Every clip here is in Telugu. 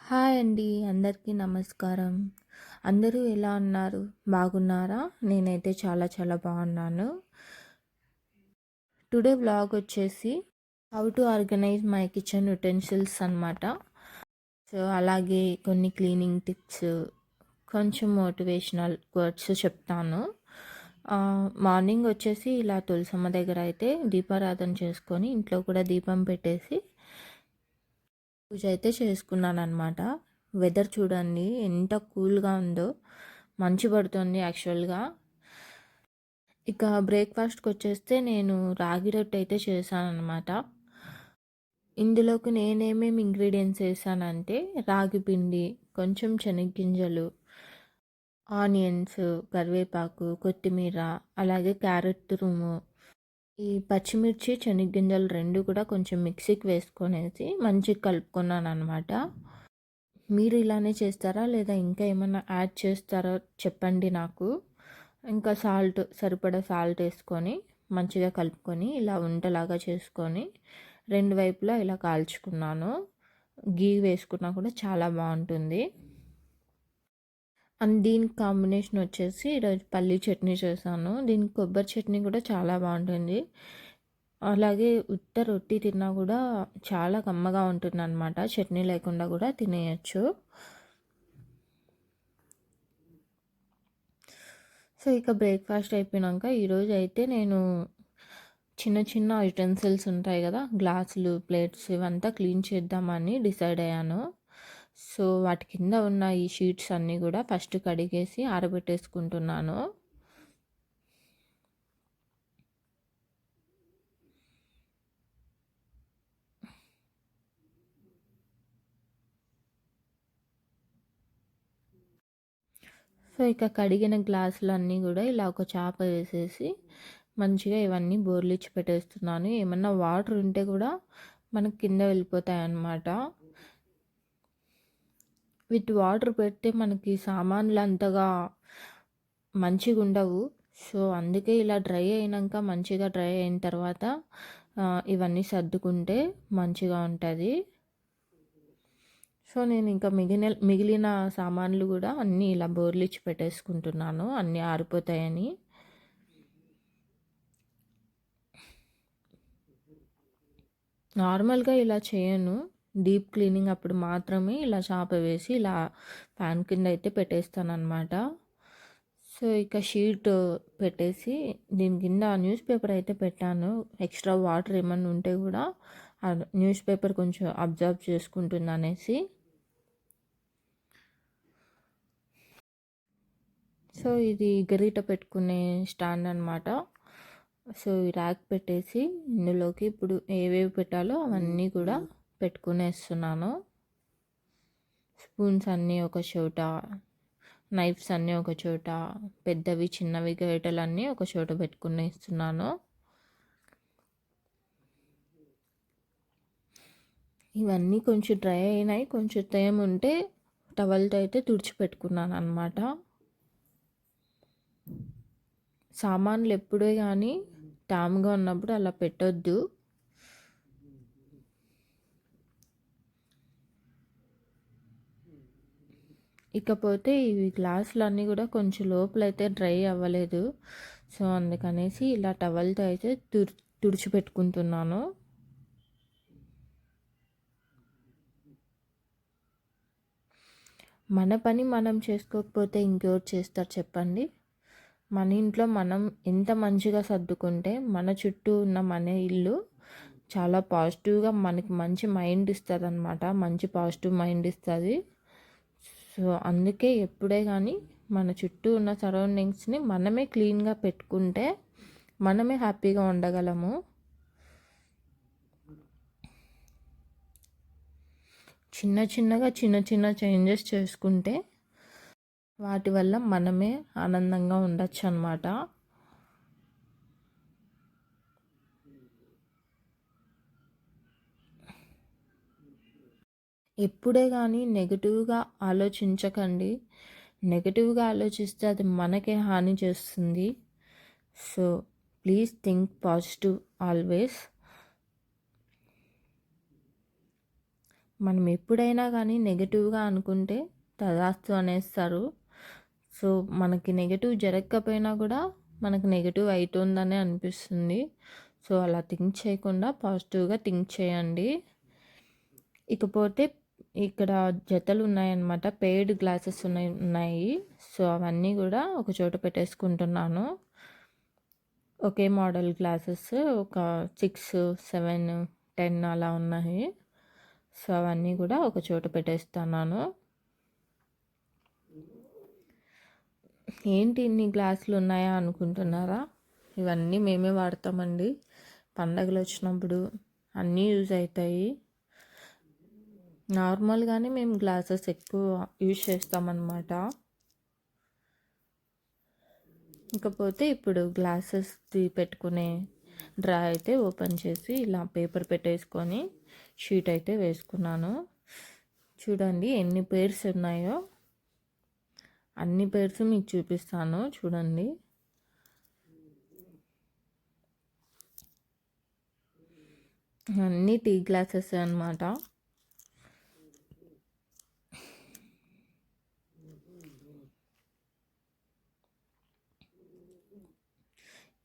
హాయ్ అండి. అందరికీ నమస్కారం. అందరూ ఎలా ఉన్నారు? బాగున్నారా? నేనైతే చాలా చాలా బాగున్నాను. టుడే వ్లాగ్ వచ్చేసి how to organise my kitchen utensils అనమాట. సో అలాగే కొన్ని క్లీనింగ్ టిప్స్, కొంచెం మోటివేషనల్ వర్డ్స్ చెప్తాను. మార్నింగ్ వచ్చేసి ఇలా తులసమ్మ దగ్గర అయితే దీపారాధన చేసుకొని ఇంట్లో కూడా దీపం పెట్టేసి పూజ అయితే చేసుకున్నాను అనమాట. వెదర్ చూడండి ఎంత కూల్గా ఉందో, మంచు పడుతుంది యాక్చువల్గా. ఇక బ్రేక్ఫాస్ట్కి వచ్చేస్తే నేను రాగి రొట్టె అయితే చేశాను అనమాట. ఇందులోకి నేనేమేమి ఇంగ్రీడియంట్స్ వేసానంటే రాగి పిండి, కొంచెం శనగగింజలు, ఆనియన్స్, కరివేపాకు, కొత్తిమీర, అలాగే క్యారెట్ తురుము, ఈ పచ్చిమిర్చి, శనగగింజలు రెండు కూడా కొంచెం మిక్సీకి వేసుకొనేసి మంచిగా కలుపుకున్నాను అనమాట. మీరు ఇలానే చేస్తారా లేదా ఇంకా ఏమన్నా యాడ్ చేస్తారో చెప్పండి నాకు. ఇంకా సరిపడా సాల్ట్ వేసుకొని మంచిగా కలుపుకొని ఇలా వంటలాగా చేసుకొని రెండు వైపులా ఇలా కాల్చుకున్నాను. గీ వేసుకున్నా కూడా చాలా బాగుంటుంది. అండ్ దీనికి కాంబినేషన్ వచ్చేసి ఈరోజు పల్లీ చట్నీ చేశాను. దీనికి కొబ్బరి చట్నీ కూడా చాలా బాగుంటుంది. అలాగే ఉత్త రొట్టి తిన్నా కూడా చాలా కమ్మగా ఉంటుంది అనమాట. చట్నీ లేకుండా కూడా తినేయచ్చు. సో ఇక బ్రేక్ఫాస్ట్ అయిపోయాక ఈరోజు అయితే నేను చిన్న చిన్న యుటెన్సిల్స్ ఉంటాయి కదా, గ్లాసులు, ప్లేట్స్, ఇవంతా క్లీన్ చేద్దామని డిసైడ్ అయ్యాను. సో వాటి కింద ఉన్న ఈ షీట్స్ అన్నీ కూడా ఫస్ట్ కడిగేసి ఆరబెట్టేసుకుంటున్నాను. సో ఇక కడిగిన గ్లాసులన్నీ కూడా ఇలా ఒక చాప వేసేసి మంచిగా ఇవన్నీ బోర్లిచ్చి పెట్టేస్తున్నాను. ఏమన్నా వాటర్ ఉంటే కూడా మనకు కింద వెళ్ళిపోతాయి అన్నమాట. విత్ వాటర్ పెడితే మనకి సామాన్లు అంతగా మంచిగా ఉండవు. సో అందుకే ఇలా మంచిగా డ్రై అయిన తర్వాత ఇవన్నీ సర్దుకుంటే మంచిగా ఉంటుంది. సో నేను ఇంకా మిగిలిన సామాన్లు కూడా అన్నీ ఇలా బోర్లిచ్చి పెట్టేసుకుంటున్నాను, అన్నీ ఆరిపోతాయని. నార్మల్గా ఇలా చేయను, డీప్ క్లీనింగ్ అప్పుడు మాత్రమే ఇలా చాప వేసి ఇలా ఫ్యాన్ కింద అయితే పెట్టేస్తాను అనమాట. సో ఇక షీట్ పెట్టేసి దీని కింద న్యూస్ పేపర్ అయితే పెట్టాను. ఎక్స్ట్రా వాటర్ ఏమన్నా ఉంటే కూడా ఆ న్యూస్ పేపర్ కొంచెం అబ్జర్వ్ చేసుకుంటుంది అనేసి. సో ఇది గరిట పెట్టుకునే స్టాండ్ అనమాట. సో ఈ ర్యాక్ పెట్టేసి ఇందులోకి ఇప్పుడు ఏవేవి పెట్టాలో అవన్నీ కూడా పెట్టుకునేస్తున్నాను. స్పూన్స్ అన్నీ ఒక చోట, నైఫ్స్ అన్నీ ఒక చోట, పెద్దవి చిన్నవి గరిటెలన్నీ ఒక చోట పెట్టుకునేస్తున్నాను. ఇవన్నీ కొంచెం డ్రై అయినాయి, కొంచెం తేమ ఉంటే టవల్తో అయితే తుడిచిపెట్టుకున్నాను అనమాట. సామాన్లు ఎప్పుడే కానీ టామ్గా ఉన్నప్పుడు అలా పెట్టొద్దు. ఇకపోతే ఇవి గ్లాసులు అన్నీ కూడా కొంచెం లోపలైతే డ్రై అవ్వలేదు. సో అందుకనేసి ఇలా టవల్తో అయితే తుడిచిపెట్టుకుంటున్నాను. మన పని మనం చేసుకోకపోతే ఇంకెవరు చేస్తారు చెప్పండి. మన ఇంట్లో మనం ఎంత మంచిగా సర్దుకుంటే మన చుట్టూ ఉన్న మన ఇల్లు చాలా పాజిటివ్గా మనకి మంచి మైండ్ ఇస్తుంది అనమాట. మంచి పాజిటివ్ మైండ్ ఇస్తుంది. సో అందుకే ఎప్పుడే కానీ మన చుట్టూ ఉన్న సరౌండింగ్స్ని మనమే క్లీన్గా పెట్టుకుంటే మనమే హ్యాపీగా ఉండగలము. చిన్న చిన్న చేంజెస్ చేసుకుంటే వాటి వల్ల మనమే ఆనందంగా ఉండొచ్చు అన్నమాట. ఎప్పుడే కానీ నెగిటివ్గా ఆలోచించకండి. నెగిటివ్గా ఆలోచిస్తే అది మనకే హాని చేస్తుంది. So please think positive always. మనం ఎప్పుడైనా కానీ నెగటివ్గా అనుకుంటే తదాస్తు అనేస్తారు. సో మనకి నెగటివ్ జరగకపోయినా కూడా మనకు నెగటివ్ అవుతుందని అనిపిస్తుంది. సో అలా థింక్ చేయకుండా పాజిటివ్గా థింక్ చేయండి. ఇకపోతే ఇక్కడ జతలు ఉన్నాయన్నమాట, పెయిడ్ గ్లాసెస్ ఉన్నాయి. సో అవన్నీ కూడా ఒక చోట పెట్టేసుకుంటున్నాను. ఒకే మోడల్ గ్లాసెస్ ఒక 6, 7, 10 అలా ఉన్నాయి. సో అవన్నీ కూడా ఒక చోట పెట్టేస్తున్నాను. ఏంటి ఇన్ని గ్లాసులు ఉన్నాయా అనుకుంటున్నారా? ఇవన్నీ మేమే వాడతామండి. పండగలు వచ్చినప్పుడు అన్నీ యూజ్ అవుతాయి. నార్మల్గానే మేము గ్లాసెస్ ఎక్కువ యూజ్ చేస్తామన్నమాట. ఇకపోతే ఇప్పుడు గ్లాసెస్ పెట్టుకునే డ్రా అయితే ఓపెన్ చేసి ఇలా పేపర్ పెట్టేసుకొని షీట్ అయితే వేసుకున్నాను. చూడండి ఎన్ని పేర్స్ ఉన్నాయో, అన్ని పేర్స్ మీకు చూపిస్తాను చూడండి. అన్నీ టీ గ్లాసెస్ అన్నమాట.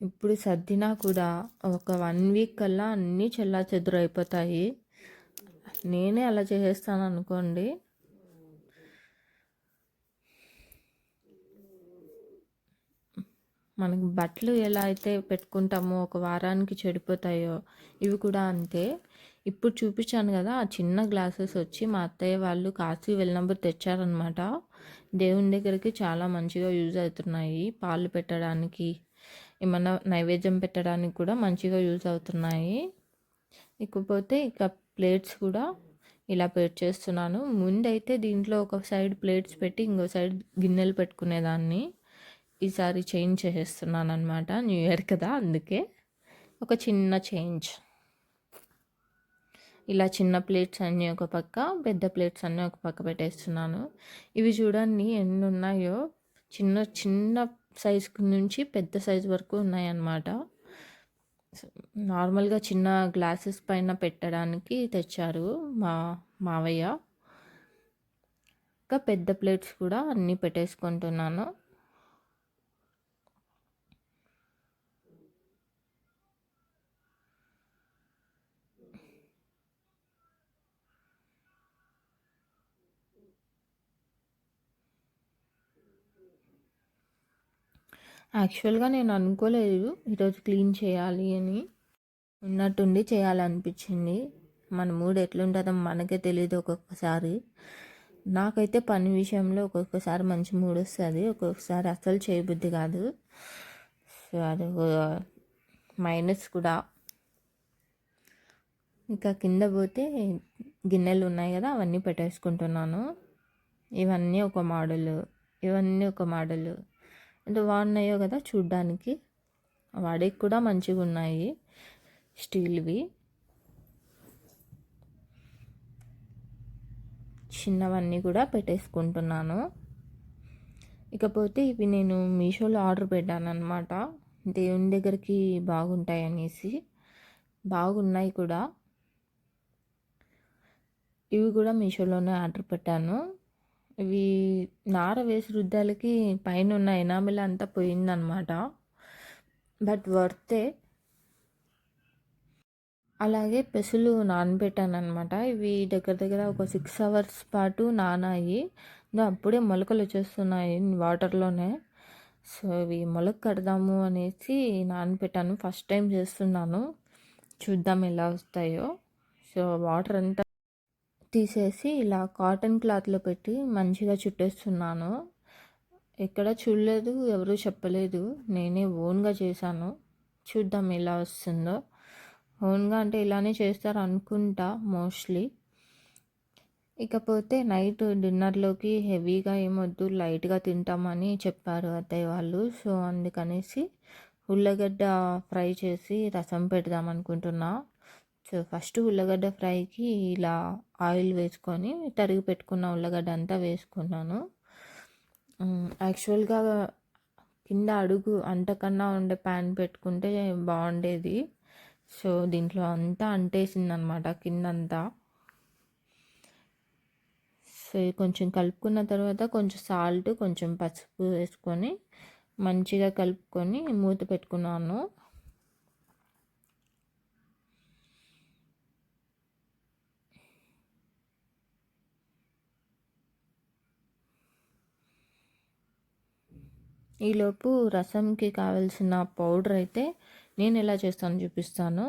ఇప్పుడు సర్దినా కూడా ఒక 1 వీక్ కల్లా అన్నీ చెల్లా చెదురు అయిపోతాయి. నేనే అలా చేసేస్తాను అనుకోండి. మనకి బట్టలు ఎలా అయితే పెట్టుకుంటామో ఒక వారానికి చెడిపోతాయో, ఇవి కూడా అంతే. ఇప్పుడు చూపించాను కదా, ఆ చిన్న గ్లాసెస్ వచ్చి మా అత్తయ్య వాళ్ళు కాశీ వెళ్ళినప్పుడు తెచ్చారనమాట. దేవుని దగ్గరికి చాలా మంచిగా యూజ్ అవుతున్నాయి. పాలు పెట్టడానికి, ఏమన్నా నైవేద్యం పెట్టడానికి కూడా మంచిగా యూజ్ అవుతున్నాయి. ఇకపోతే ఇక ప్లేట్స్ కూడా ఇలా చేస్తున్నాను. ముందైతే దీంట్లో ఒక సైడ్ ప్లేట్స్ పెట్టి ఇంకో సైడ్ గిన్నెలు పెట్టుకునేదాన్ని. ఈసారి చేంజ్ చేసేస్తున్నాను అనమాట. న్యూ ఇయర్ కదా, అందుకే ఒక చిన్న చేంజ్. ఇలా చిన్న ప్లేట్స్ అన్నీ ఒక పక్క, పెద్ద ప్లేట్స్ అన్నీ ఒక పక్క పెట్టేస్తున్నాను. ఇవి చూడండి ఎన్ని ఉన్నాయో, చిన్న చిన్న సైజ్ నుంచి పెద్ద సైజ్ వరకు ఉన్నాయన్నమాట. నార్మల్గా చిన్న గ్లాసెస్ పైన పెట్టడానికి తెచ్చారు మా మావయ్య. ఇంకా పెద్ద ప్లేట్స్ కూడా అన్నీ పెట్టేసుకుంటున్నాను. యాక్చువల్గా నేను అనుకోలేదు ఈరోజు క్లీన్ చేయాలి అని, ఉన్నట్టుండి చేయాలనిపించింది. మన మూడ్ ఎట్లుంటుందో మనకే తెలియదు ఒక్కొక్కసారి. నాకైతే పని విషయంలో ఒక్కొక్కసారి మంచి మూడ్ వస్తుంది, ఒక్కొక్కసారి అసలు చేయబుద్ధి కాదు. సో అది మైనస్ కూడా. ఇంకా కింద పోతే గిన్నెలు ఉన్నాయి కదా, అవన్నీ పెట్టేసుకుంటున్నాను. ఇవన్నీ ఒక మోడల్, ఇవన్నీ ఒక మోడల్. ఎంత బాగున్నాయో కదా చూడ్డానికి. వాడికి కూడా మంచిగా ఉన్నాయి, స్టీల్వి. చిన్నవన్నీ కూడా పెట్టేసుకుంటున్నాను. ఇకపోతే ఇవి నేను మీషోలో ఆర్డర్ పెట్టాను అనమాట, దేవుని దగ్గరికి బాగుంటాయి అనేసి. బాగున్నాయి కూడా. ఇవి కూడా మీషోలోనే ఆర్డర్ పెట్టాను. ఇవి నార వేసి రుద్దాలకి పైన ఉన్న ఎనామిల్ అంతా పోయిందనమాట. బట్ వర్తే. అలాగే పెసులు నానబెట్టాను అనమాట. ఇవి దగ్గర దగ్గర ఒక 6 hours పాటు నానాయి. అప్పుడే మొలకలు వచ్చేస్తున్నాయి వాటర్లోనే. సో ఇవి మొలక కడదాము అనేసి నానబెట్టాను. ఫస్ట్ టైం చేస్తున్నాను, చూద్దాం ఎలా వస్తాయో. సో వాటర్ అంతా తీసేసి ఇలా కాటన్ క్లాత్లో పెట్టి మంచిగా చుట్టేస్తున్నాను. ఎక్కడ చూడలేదు, ఎవరు చెప్పలేదు, నేనే ఓన్గా చేశాను. చూద్దాం ఎలా వస్తుందో. ఓన్గా అంటే ఇలానే చేస్తారు అనుకుంటా మోస్ట్లీ. ఇకపోతే నైట్ డిన్నర్లోకి హెవీగా ఏమొద్దు, లైట్గా తింటామని చెప్పారు అత్తయ్య వాళ్ళు. సో అందుకనేసి ఉల్లగడ్డ ఫ్రై చేసి రసం పెడదాం అనుకుంటున్నా. సో ఫస్ట్ ఉల్లగడ్డ ఫ్రైకి ఇలా ఆయిల్ వేసుకొని తరిగి పెట్టుకున్న ఉల్లగడ్డ అంతా వేసుకున్నాను. యాక్చువల్గా కింద అడుగు అంటకన్నా ఉండే ప్యాన్ పెట్టుకుంటే బాగుండేది. సో దీంట్లో అంతా అంటేసింది అనమాట కిందంతా. సో ఇది కొంచెం కలుపుకున్న తర్వాత కొంచెం సాల్ట్ కొంచెం పసుపు వేసుకొని మంచిగా కలుపుకొని మూత పెట్టుకున్నాను. ఈలోపు రసంకి కావాల్సిన పౌడర్ అయితే నేను ఎలా చేస్తానో చూపిస్తాను.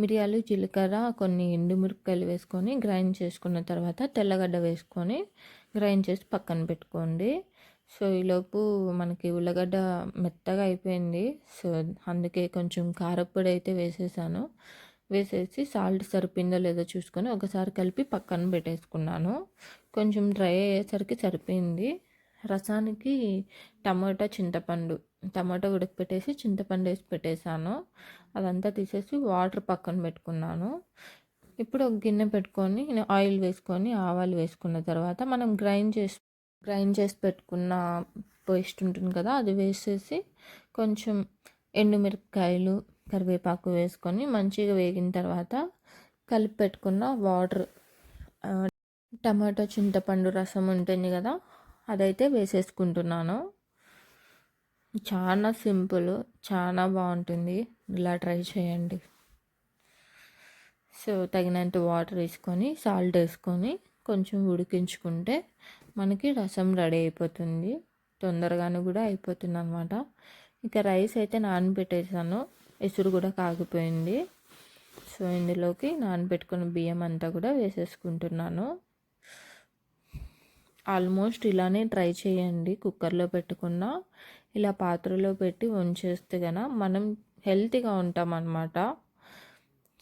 మిరియాలు, జీలకర్ర, కొన్ని ఎండుమిరపకాయలు వేసుకొని గ్రైండ్ చేసుకున్న తర్వాత తెల్లగడ్డ వేసుకొని గ్రైండ్ చేసి పక్కన పెట్టుకోండి. సో ఈలోపు మనకి ఉల్లగడ్డ మెత్తగా అయిపోయింది. సో అందుకే కొంచెం కారప్పొడి అయితే వేసేసాను. వేసేసి సాల్ట్ సరిపోయిందో లేదో చూసుకొని ఒకసారి కలిపి పక్కన పెట్టేసుకున్నాను. కొంచెం డ్రై అయ్యేసరికి సరిపోయింది. రసానికి టమాటా ఉడకపెట్టేసి చింతపండు వేసి పెట్టేశాను. అదంతా తీసేసి వాటర్ పక్కన పెట్టుకున్నాను. ఇప్పుడు ఒక గిన్నె పెట్టుకొని ఆయిల్ వేసుకొని ఆవాలు వేసుకున్న తర్వాత మనం గ్రైండ్ చేసి పెట్టుకున్న పేస్ట్ ఉంటుంది కదా, అది వేసేసి కొంచెం ఎండుమిరపకాయలు, కరివేపాకు వేసుకొని మంచిగా వేగిన తర్వాత కలిపి పెట్టుకున్న వాటర్, టమాటో చింతపండు రసం ఉంటుంది కదా, అదైతే వేసేసుకుంటున్నాను. చాలా సింపుల్, చాలా బాగుంటుంది, ఇలా ట్రై చేయండి. సో తగినంత వాటర్ వేసుకొని సాల్ట్ వేసుకొని కొంచెం ఉడికించుకుంటే మనకి రసం రెడీ అయిపోతుంది. తొందరగానే కూడా అయిపోతుంది అనమాట. ఇక రైస్ అయితే నానబెట్టేసాను, ఎసురు కూడా కాగిపోయింది. సో ఇందులోకి నానబెట్టుకున్న బియ్యం అంతా కూడా వేసేసుకుంటున్నాను. ఆల్మోస్ట్ ఇలానే ట్రై చేయండి. కుక్కర్లో పెట్టుకున్న ఇలా పాత్రలో పెట్టి ఉంచేస్తే కనుక మనం హెల్తీగా ఉంటాం అన్నమాట.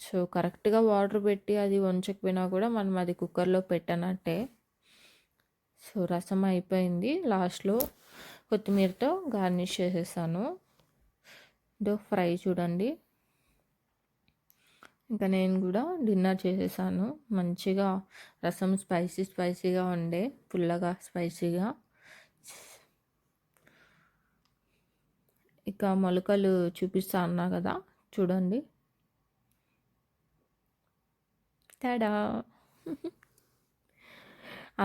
సో కరెక్ట్గా వాటర్ పెట్టి అది వంచకపోయినా కూడా మనం అది కుక్కర్లో పెట్టనట్టే. సో రసం అయిపోయింది. లాస్ట్లో కొత్తిమీరతో గార్నిష్ చేసేసాను. ఇదో ఫ్రై చూడండి. ఇంకా నేను కూడా డిన్నర్ చేసేసాను. మంచిగా రసం స్పైసీగా ఉండే, పుల్లగా స్పైసీగా. ఇక మొలకలు చూపిస్తా అన్నా కదా, చూడండి. తడా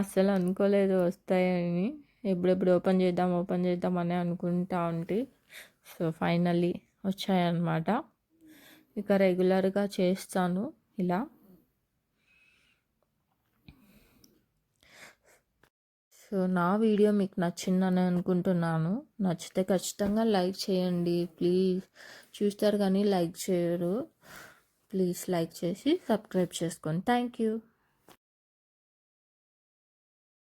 అస్సలు అనుకోలేదు వస్తాయని. ఎప్పుడెప్పుడు ఓపెన్ చేద్దాం అని అనుకుంటా ఉంటే సో ఫైనల్లీ వచ్చాయన్నమాట. ఇక రెగ్యులర్గా చేస్తాను ఇలా. సో నా వీడియో మీకు నచ్చిందని అనుకుంటున్నాను. నచ్చితే ఖచ్చితంగా లైక్ చేయండి ప్లీజ్. చూస్తారు కానీ లైక్ చేయరు. ప్లీజ్ లైక్ చేసి సబ్స్క్రైబ్ చేసుకోండి. Thank you.